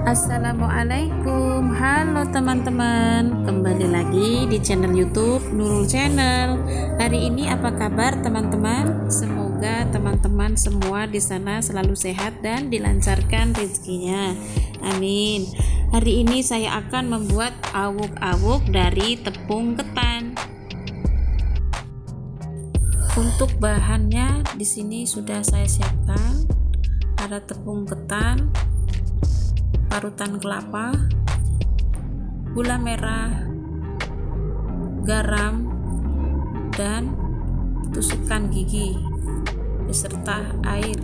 Assalamualaikum, halo teman-teman, kembali lagi di channel YouTube Nurul Channel. Hari ini apa kabar teman-teman? Semoga teman-teman semua di sana selalu sehat dan dilancarkan rezekinya. Amin. Hari ini saya akan membuat awuk-awuk dari tepung ketan. Untuk bahannya di sini sudah saya siapkan. Ada tepung ketan, parutan kelapa, gula merah, garam, dan tusukan gigi beserta air.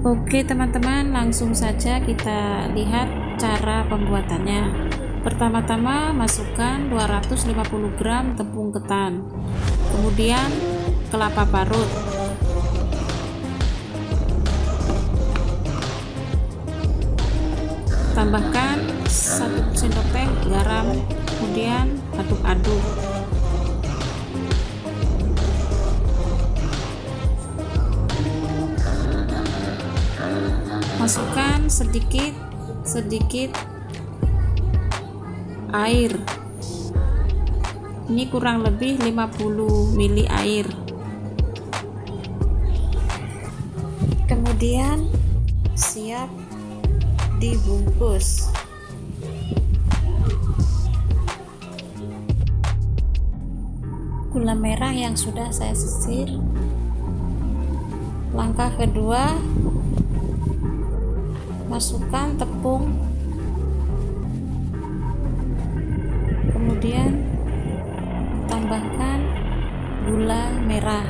Oke teman-teman, langsung saja kita lihat cara pembuatannya. Pertama-tama masukkan 250 gram tepung ketan, kemudian kelapa parut, tambahkan 1 sendok teh garam, kemudian aduk-aduk. Masukkan sedikit air. Ini kurang lebih 50 ml air. Kemudian siap dibungkus. Gula merah yang sudah saya sisir. Langkah kedua, masukkan tepung, kemudian tambahkan gula merah.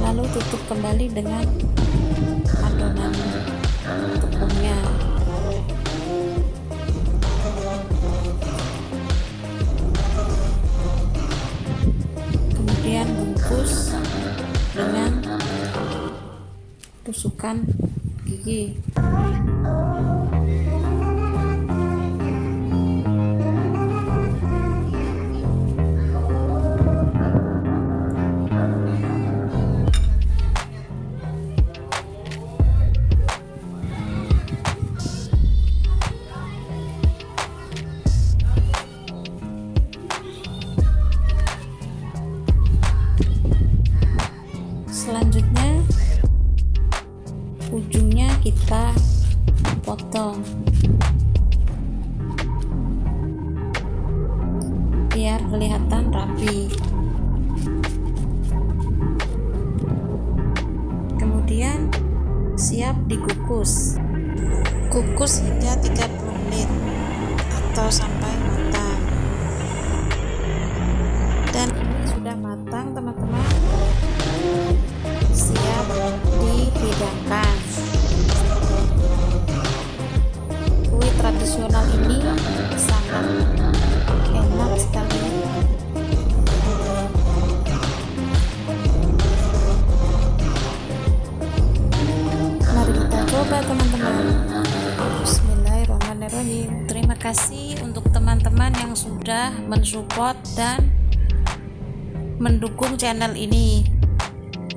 Lalu tutup kembali dengan adonan tepungnya. Kemudian bungkus dengan tusukan gigi. Selanjutnya ujungnya kita potong biar kelihatan rapi. Kemudian siap dikukus. Kukus hingga 30 menit atau sampai matang. Dan ini sudah matang teman-teman, siap dihidangkan. Kue tradisional ini sangat enak sekali. Mari kita coba teman-teman. Bismillahirrahmanirrahim. Terima kasih untuk teman-teman yang sudah mensupport dan mendukung channel ini.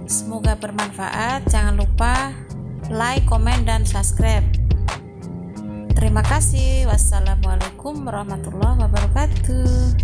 Semoga bermanfaat. Jangan lupa like, komen, dan subscribe. Terima kasih. Wassalamualaikum warahmatullahi wabarakatuh.